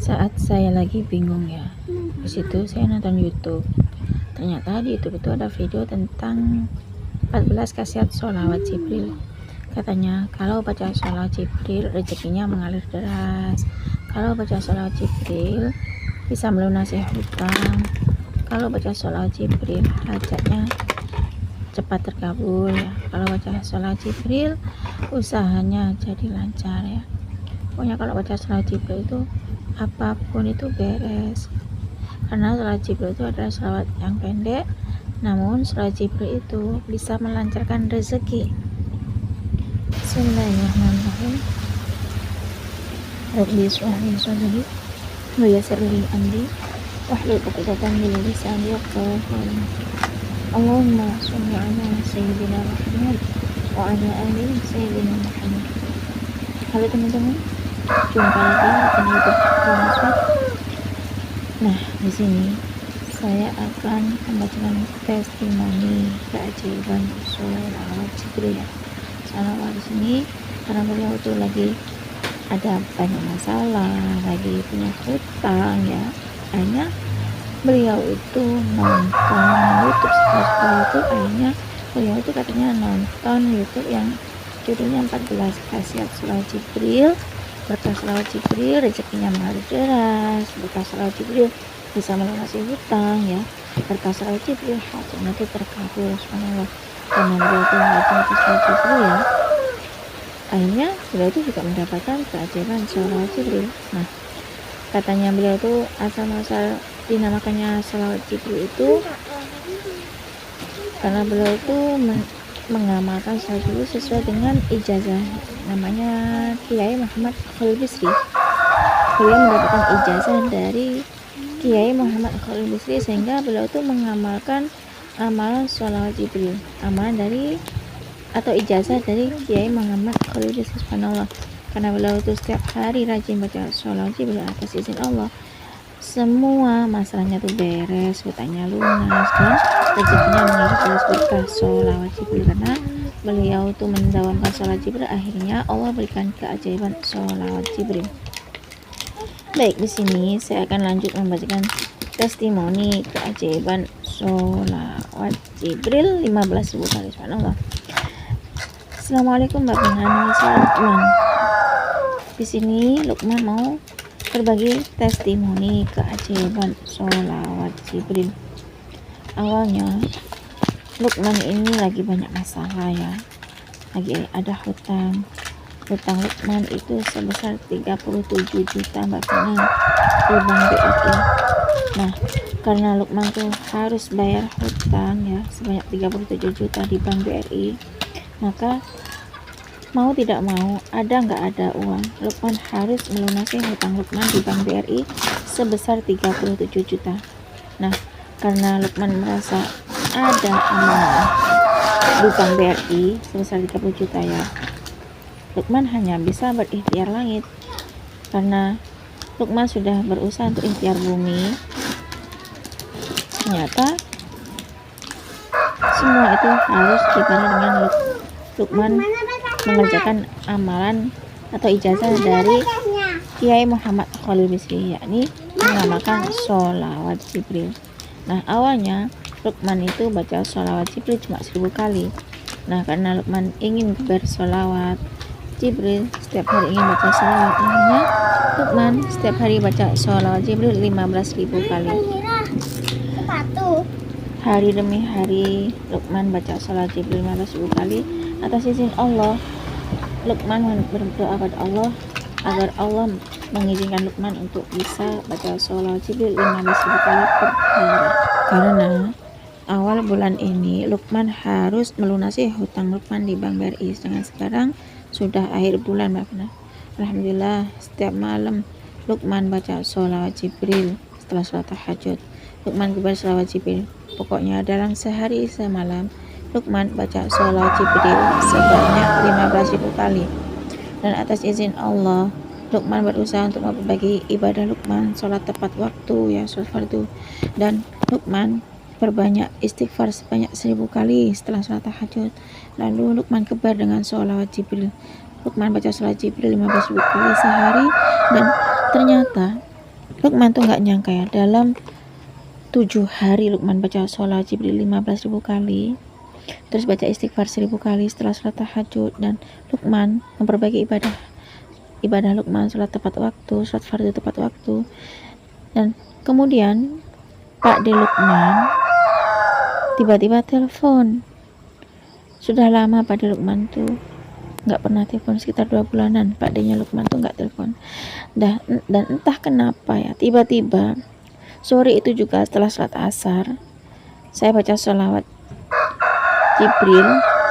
Saat saya lagi bingung ya, di situ saya nonton YouTube. Ternyata di YouTube itu ada video tentang 14 khasiat sholawat Jibril. Katanya kalau baca sholawat Jibril rezekinya mengalir deras. Kalau baca sholawat Jibril bisa melunasi hutang. Kalau baca sholawat Jibril hajatnya cepat terkabul ya. Kalau baca sholawat Jibril usahanya jadi lancar ya. Pokoknya kalau baca sholawat Jibril itu apapun itu beres, karena sholawat Jibril itu adalah sholawat yang pendek, namun sholawat Jibril itu bisa melancarkan rezeki. Bismillahirrahmanirrahim. Rabbi shrah li sadri wa yassir li amri wahlul 'uqdatam min lisani yafqahu qawli. Allahumma sholli ala sayyidina Muhammad wa ala ali sayyidina Muhammad. Halo teman-teman, jumpa lagi di channel YouTube. Nah, di sini saya akan membacakan testimoni keajaiban sholawat Jibril ya. Sholawat di sini karena beliau itu lagi ada banyak masalah, lagi punya hutang ya. Akhirnya beliau itu nonton YouTube. Setelah itu akhirnya beliau itu katanya nonton YouTube yang judulnya 14 khasiat sholawat Jibril. Berkah sholawat Jibril rezekinya mengalir deras. Berkah sholawat Jibril bisa melunasi hutang ya. Berkah sholawat Jibril hajatnya itu terkabul, subhanallah. Karena beliau itu hajat sholawat Jibril ya, akhirnya beliau itu juga mendapatkan keajaiban sholawat Jibril. Nah, katanya beliau itu asal-muasal dinamakannya sholawat Jibril itu karena beliau itu mengamalkan sholawat Jibril sesuai dengan ijazah, namanya Kiai Muhammad Khalil Bisri. Beliau mendapatkan ijazah dari Kiai Muhammad Khalil Bisri sehingga beliau itu mengamalkan amalan sholawat Jibril, amalan dari atau ijazah dari Kiai Muhammad Khalil Bisri, subhanallah. Karena beliau itu setiap hari rajin baca sholawat Jibril, atas izin Allah semua masalahnya tuh beres, hutangnya lunas dan rezekinya mengalir terus berkah sholawat Jibril. Karena beliau tuh mendawamkan sholawat Jibril, akhirnya Allah berikan keajaiban sholawat Jibril. Baik, di sini saya akan lanjut membacakan testimoni keajaiban sholawat Jibril 15.000 kali, subhanallah. Assalamualaikum warahmatullahi wabarakatuh. Di sini Lukman mau berbagi testimoni keajaiban sholawat Jibril. Awalnya Lukman ini lagi banyak masalah ya, lagi ada hutang Lukman itu sebesar 37 juta Mbak Fina di Bank BRI. Nah, karena Lukman tuh harus bayar hutang ya sebanyak 37 juta di Bank BRI, maka mau tidak mau, ada nggak ada uang, Lukman harus melunasi hutang Lukman di Bank BRI sebesar 37 juta. Nah, karena Lukman merasa ada amanah di Bank BRI sebesar 30 juta ya, Lukman hanya bisa berikhtiar langit. Karena Lukman sudah berusaha untuk ikhtiar bumi, ternyata semua itu harus dibarengi dengan Lukman mengerjakan amalan atau ijazah dari Kiai Muhammad Khalil Bisri, yakni mengamalkan sholawat Jibril. Nah, awalnya Lukman itu baca sholawat Jibril cuma 1000 kali. Nah, karena Lukman ingin bersholawat Jibril, setiap hari ingin baca sholawat, akhirnya Lukman setiap hari baca sholawat Jibril 15.000 kali. Hari demi hari Lukman baca sholawat Jibril 15.000 kali. Atas izin Allah, Lukman berdoa pada Allah agar Allah mengizinkan Lukman untuk bisa baca sholawat Jibril 15.000 kali per hari. Karena awal bulan ini Lukman harus melunasi hutang Lukman di Bank BRI. Dengan sekarang sudah akhir bulan, Mbak Fina. Alhamdulillah, setiap malam Lukman baca sholawat Jibril setelah sholat tahajud. Lukman kepada sholawat Jibril. Pokoknya dalam sehari semalam Lukman baca sholawat Jibril sebanyak 15.000 kali. Dan atas izin Allah, Lukman berusaha untuk memperbaiki ibadah Lukman, sholat tepat waktu ya, sholat fardu. Dan Lukman berbanyak istighfar sebanyak 1000 kali setelah sholat tahajud. Lalu Lukman kebar dengan sholawat Jibril. Lukman baca sholawat Jibril 15.000 kali sehari, dan ternyata Luqman tuh nggak nyangka ya, dalam 7 hari Luqman baca sholawat Jibril 15.000 kali, terus baca istighfar 1000 kali setelah sholat tahajud, dan Luqman memperbaiki ibadah Luqman, sholat tepat waktu, sholat fardu tepat waktu. Dan kemudian Pak De Luqman tiba-tiba telepon. Sudah lama Pak De Luqman tuh nggak pernah telepon, sekitar 2 bulanan Pak De-nya Luqman tuh nggak telepon. Dan entah kenapa ya, tiba-tiba sore itu juga setelah sholat asar, saya baca sholawat Jibril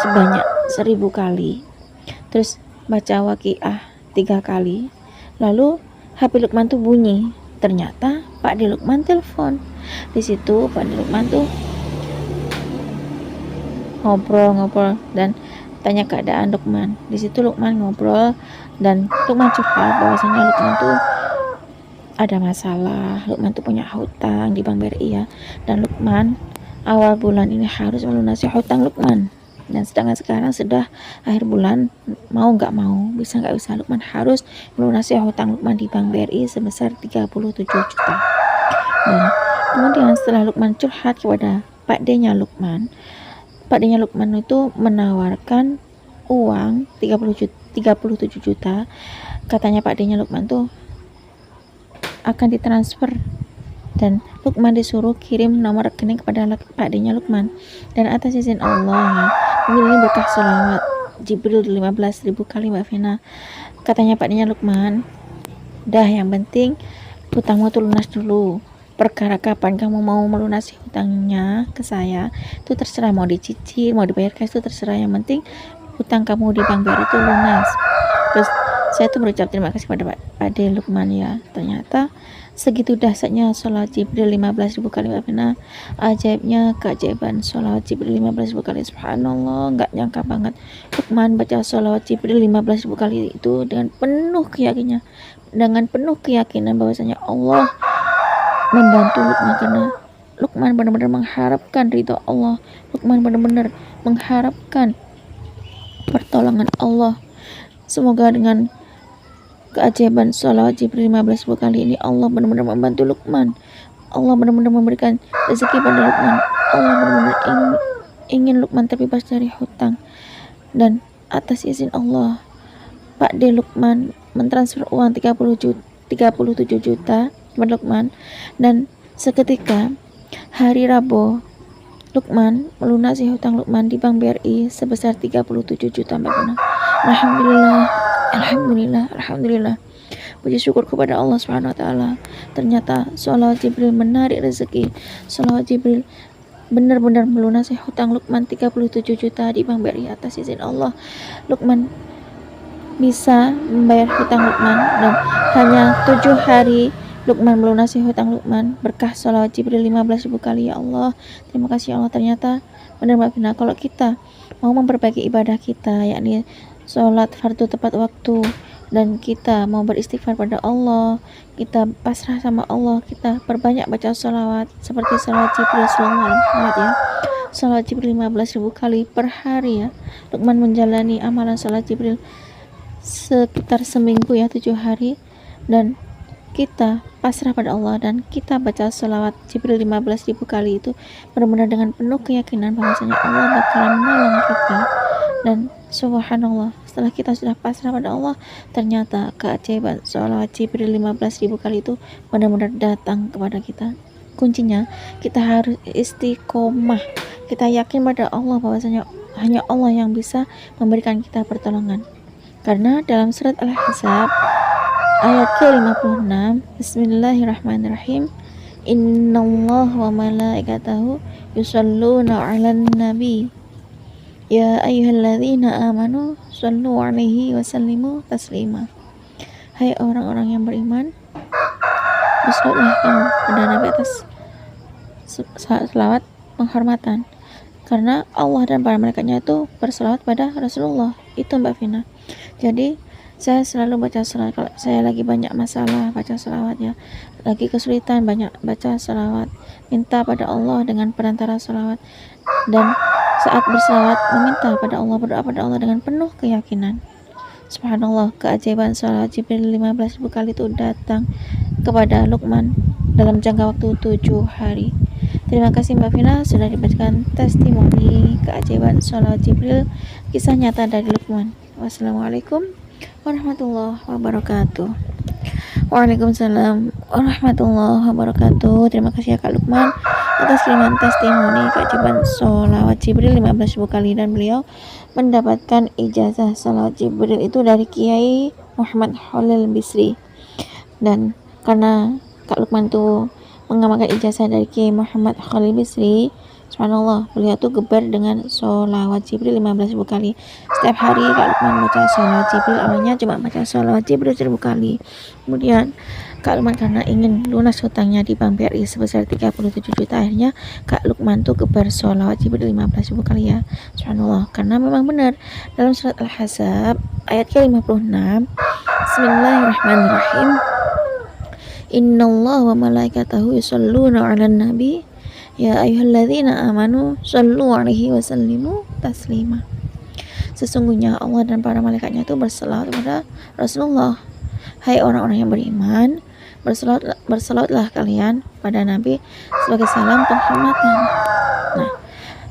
sebanyak 1000 kali, terus baca waqiah 3 kali, lalu HP Luqman tuh bunyi. Ternyata Pak De Luqman telepon. Di situ Pak De Luqman tuh ngobrol dan tanya keadaan Luqman. Di situ Luqman ngobrol dan Luqman curhat bahwasanya Luqman tuh ada masalah, Luqman tuh punya hutang di Bank BRI ya, dan Luqman awal bulan ini harus melunasi hutang Luqman. Dan sedangkan sekarang sudah akhir bulan, mau nggak mau, bisa nggak bisa, Luqman harus melunasi hutang Luqman di Bank BRI sebesar 37 juta. Dan kemudian setelah Luqman curhat kepada Pak D-nya Luqman, Pak D-nya Luqman itu menawarkan uang 37 juta. Katanya Pak D-nya Luqman tuh akan ditransfer, dan Luqman disuruh kirim nomor rekening kepada Pak D-nya Luqman. Dan atas izin Allah ya, mungkin ini berkah sholawat Jibril 15.000 kali Mbak Vina. Katanya Pak D-nya Luqman, dah yang penting hutangmu tuh lunas dulu. Perkara kapan kamu mau melunasi hutangnya ke saya itu terserah, mau dicicil, mau dibayar cash itu terserah, yang penting hutang kamu di Bank BRI itu lunas. Terus saya tuh berucap terima kasih pada Pak D Luqman ya. Ternyata segitu dahsyatnya sholat Jibril 15.000 kali Mbak Vina. Ajaibnya keajaiban sholat Jibril 15.000 kali, subhanallah, nggak nyangka banget Luqman baca sholat Jibril 15.000 kali itu dengan penuh keyakinan bahwasanya Allah membantu Luqman, karena Luqman benar-benar mengharapkan ridho Allah, Luqman benar-benar mengharapkan pertolongan Allah. Semoga dengan keajaiban sholawat Jibril 15.000 kali ini Allah benar-benar membantu Luqman, Allah benar-benar memberikan rezeki pada Luqman, Allah benar-benar ingin Luqman terbebas dari hutang. Dan atas izin Allah, Pak D Luqman mentransfer uang 37 juta kepada Luqman, dan seketika hari Rabu Luqman melunasi hutang Luqman di Bank BRI sebesar 37 juta Mbak Vina. Alhamdulillah. Puji syukur kepada Allah Subhanahu wa taala. Ternyata sholawat Jibril menarik rezeki. Sholawat Jibril benar-benar melunasi hutang Luqman 37 juta di Bank BRI. Atas izin Allah, Luqman bisa membayar hutang Luqman, dan hanya 7 hari Luqman melunasi hutang Luqman berkah sholawat Jibril 15.000 kali. Ya Allah, terima kasih ya Allah. Ternyata benar Mbak Vina, kalau kita mau memperbaiki ibadah kita, yakni sholat fardu tepat waktu, dan kita mau beristighfar pada Allah, kita pasrah sama Allah, kita perbanyak baca sholawat seperti sholawat Jibril sallallahu alaihi wasallam ya, sholawat Jibril 15.000 kali per hari ya. Luqman menjalani amalan sholawat Jibril sekitar seminggu ya, 7 hari, dan kita pasrah pada Allah dan kita baca sholawat Jibril 15.000 kali itu benar-benar dengan penuh keyakinan bahwasanya Allah bakalan menolong kita. Dan subhanallah, setelah kita sudah pasrah pada Allah, ternyata keajaiban sholawat Jibril 15.000 kali itu benar-benar datang kepada kita. Kuncinya kita harus istiqomah, kita yakin pada Allah bahwasanya hanya Allah yang bisa memberikan kita pertolongan. Karena dalam surat Al-Ahzab ayat ke-56, Bismillahirrahmanirrahim, Innallaha wa malaikatahu yusholluna 'alan nabi ya ayyuhalladzina amanu shollu 'alaihi wa sallimu taslima. Hai orang-orang yang beriman, bersalawatlah kamu pada Nabi atas salawat penghormatan, karena Allah dan para malaikatnya itu bersalawat pada Rasulullah. Itu Mbak Vina. Jadi saya selalu baca salawat kalau saya lagi banyak masalah, baca salawat ya, lagi kesulitan, banyak baca salawat, minta pada Allah dengan perantara salawat, dan saat bersalawat meminta pada Allah, berdoa pada Allah dengan penuh keyakinan. Subhanallah, keajaiban salawat Jibril 15.000 kali itu datang kepada Luqman dalam jangka waktu 7 hari. Terima kasih Mbak Vina sudah dibacakan testimoni keajaiban sholawat Jibril, kisah nyata dari Luqman. Wassalamualaikum warahmatullahi wabarakatuh. Waalaikumsalam warahmatullahi wabarakatuh. Terima kasih ya Kak Luqman atas kiriman testimoni keajaiban sholawat Jibril 15.000 kali, dan beliau mendapatkan ijazah sholawat Jibril itu dari Kiai Muhammad Khalil Bisri. Dan karena Kak Luqman tuh mengamalkan ijazah dari Kiai Muhammad Khalil Bisri, subhanallah, beliau tuh gebar dengan sholawat Jibril 15.000 kali. Setiap hari Kak Luqman baca sholawat Jibril, awalnya cuma baca sholawat Jibril 1000 kali. Kemudian Kak Luqman karena ingin lunas hutangnya di Bank BRI sebesar 37 juta, akhirnya Kak Luqman tuh gebar sholawat Jibril 15.000 kali ya. Subhanallah, karena memang benar dalam surat Al-Ahzab ayat ke-56, Bismillahirrahmanirrahim, Innallaha wa malaikatahu yusholluna 'alan nabi ya ayyuhalladzina amanu shollu 'alaihi wa sallimu taslima. Sesungguhnya Allah dan para malaikatnya itu berselawat kepada Rasulullah. Hai orang-orang yang beriman, berselawatlah kalian pada Nabi sebagai salam penghormatan. Nah,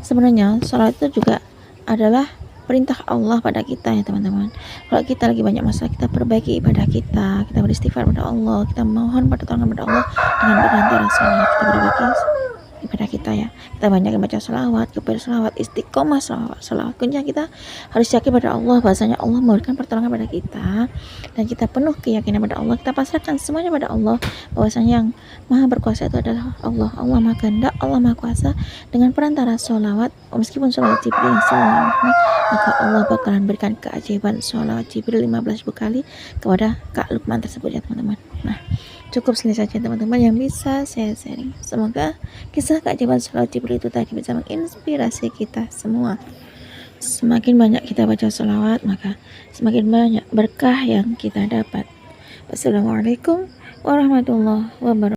sebenarnya salat itu juga adalah perintah Allah pada kita ya teman-teman. Kalau kita lagi banyak masalah, kita perbaiki ibadah kita beristighfar pada Allah, kita mohon pertolongan pada Allah dengan berantara salat, kita perbaiki ibadah kita ya. Kita banyak baca salawat, bersalawat, istiqomah salawat. Kuncinya kita harus yakin pada Allah bahasanya Allah memberikan pertolongan pada kita, dan kita penuh keyakinan pada Allah, kita pasrahkan semuanya pada Allah bahwasanya yang maha berkuasa itu adalah Allah. Allah maha kehendak, Allah maha kuasa. Dengan perantara sholawat, meskipun sholawat Jibril yang selalu, maka Allah bakalan berikan keajaiban sholawat Jibril 15.000 kali kepada Kak Luqman tersebut ya teman-teman. Nah, cukup segini saja teman-teman yang bisa saya sharing. Semoga kisah keajaiban sholawat Jibril itu tadi bisa menginspirasi kita semua. Semakin banyak kita baca sholawat, maka semakin banyak berkah yang kita dapat. Wassalamualaikum warahmatullahi wabarakatuh.